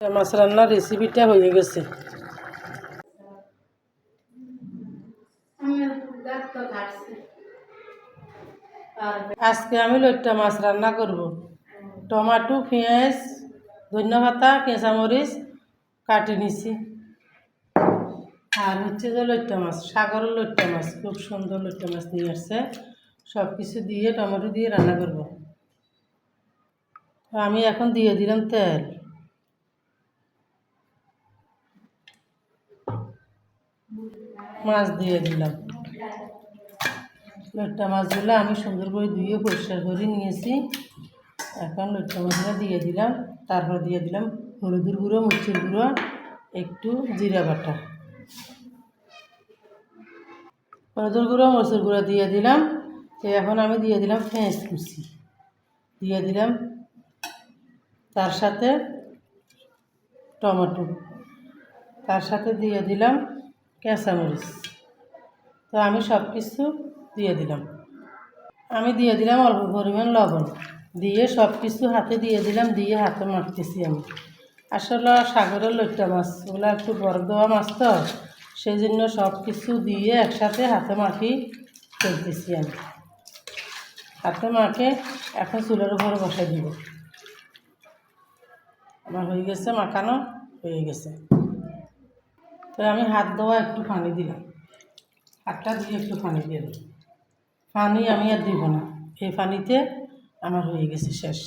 মাছ রান্নার রেসিপিটা হয়ে গেছে। আজকে আমি লইট্টা মাছ রান্না করব। টমেটো, পেঁয়াজ, ধনিয়া কাঁচামরিচ কাটি নিছি। আর হচ্ছে যে লইট্টা মাছ, সাগরের লইট্টা মাছ, খুব সুন্দর লইট্টা মাছ নিয়ে আসছে। সব কিছু দিয়ে টমেটো দিয়ে রান্না করব। আমি এখন দিয়ে দিলাম তেল। মাছ দিয়ে দিলাম। লইট্টা মাছগুলো আমি সুন্দর করে ধুয়ে পরিষ্কার করে নিয়েছি। এখন লইট্টা মাছগুলো দিয়ে দিলাম। তারপর দিয়ে দিলাম হলুদের গুঁড়ো, মরিচের গুঁড়ো, একটু জিরা বাটা। হলুদের গুঁড়ো, মরিচের গুঁড়ো দিয়ে দিলাম। তো এখন আমি দিয়ে দিলাম পেঁয়াজ কুচি দিয়ে দিলাম, তার সাথে টমেটো, তার সাথে দিয়ে দিলাম কাঁচামরিচ। তো আমি সব কিছু দিয়ে দিলাম। আমি দিয়ে দিলাম অল্প পরিমাণ লবণ, দিয়ে সব কিছু হাতে দিয়ে দিলাম, দিয়ে হাতে মাখতেছি আমি। আসলে সাগরের লইট্টা মাছ ওগুলো একটু বরফ দেওয়া মাছ তো, সেই জন্য সব কিছু দিয়ে একসাথে হাতে মাখি ফেলতেছি আমি। হাতে মাখে এখন চুলের উপরে বসাই দিব। আমার হয়ে গেছে, মাখানো হয়ে গেছে। তো আমি হাত ধোয়া একটু পানি দিলাম, হাতটা দিয়ে একটু পানি দিয়ে দিই। পানি আমি আর দিব না, এই পানিতে আমার হয়ে গেছে শেষ।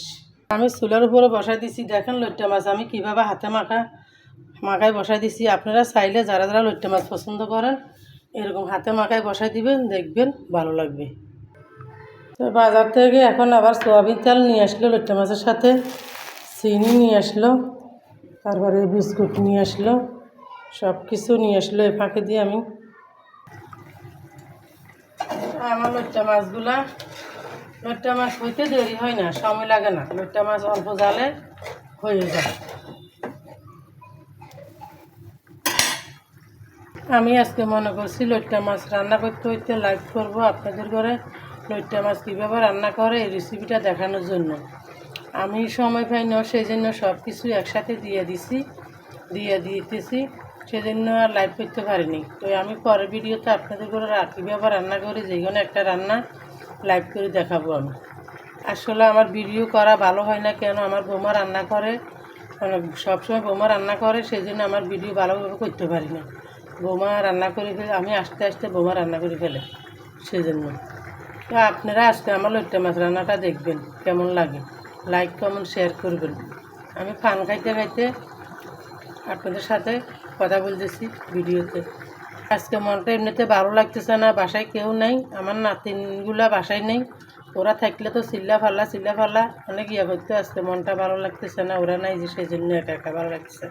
আমি চুলার উপরে বসাই দিছি। দেখেন লইট্টা মাছ আমি কীভাবে হাতে মাখায় বসাই দিছি। আপনারা চাইলে যারা যারা লইট্টা মাছ পছন্দ করেন এরকম হাতে মাখায় বসাই দিবেন, দেখবেন ভালো লাগবে। তো বাজার থেকে এখন আবার সয়াবিন তেল নিয়ে আসলো, লইট্টা মাছের সাথে চিনি নিয়ে আসলো, তারপরে বিস্কুট নিয়ে আসলো, সব কিছু নিয়ে আসলো। এ ফাঁকে দিয়ে আমি আমার লইট্টা মাছ হইতে দেরি হয় না, সময় লাগে না। লইট্টা মাছ অল্প জালে হয়ে যায়। আমি আজকে মনে করছি লইট্টা মাছ রান্না করতে হইতে লাইভ করব আপনাদের ঘরে লইট্টা মাছ কীভাবে রান্না করে এই রেসিপিটা দেখানোর জন্য। আমি সময় পাই না, সেই জন্য সব কিছু একসাথে দিয়ে দিতেছি, সেজন্য আর লাইভ করতে পারিনি। তো আমি পরের ভিডিওতে আপনাদের ঘরে কীভাবে রান্না করি যে কোনো একটা রান্না লাইভ করে দেখাবো আমি। আসলে আমার ভিডিও করা ভালো হয় না, কেন আমার বৌমা রান্না করে, সবসময় বৌমা রান্না করে, সেই জন্য আমার ভিডিও ভালোভাবে করতে পারি না। বৌমা রান্না করে ফেলে, আমি আস্তে আস্তে বৌমা রান্না করে ফেলে, সেজন্য। তো আপনারা আজকে আমার লইট্টা মাছ রান্নাটা দেখবেন কেমন লাগে, লাইক কমেন্ট শেয়ার করবেন। আমি পান খাইতে খাইতে আপনাদের সাথে কথা বলতেছি ভিডিওতে। আজকে মনটা এমনিতে ভালো লাগতেছে না, বাসায় কেউ নেই, আমার নাতিনগুলা বাসায় নেই। ওরা থাকলে তো চিল্লা ফাল্লা অনেক ইয়ে করতে, আজকে মনটা ভালো লাগতেছে না, ওরা নাই যে, সেই জন্য একা একা ভালো লাগতেছে।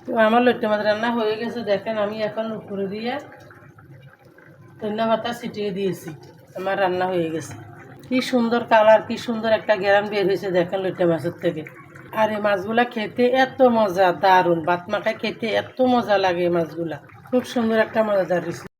তো আমার লইট্টা মাছ রান্না হয়ে গেছে। দেখেন আমি এখন উপরে দিয়ে ধনিয়া পাতা ছিটিয়ে দিয়েছি, আমার রান্না হয়ে গেছে। কি সুন্দর কালার, কি সুন্দর একটা গ্রান বের হয়েছে দেখেন লইট্টা মাছের থেকে। আর এই মাছগুলা খেতে এত মজা, দারুণ, ভাত মাখায় খেতে এত মজা লাগে। এই মাছগুলা খুব সুন্দর একটা মজাদার রেসিপি।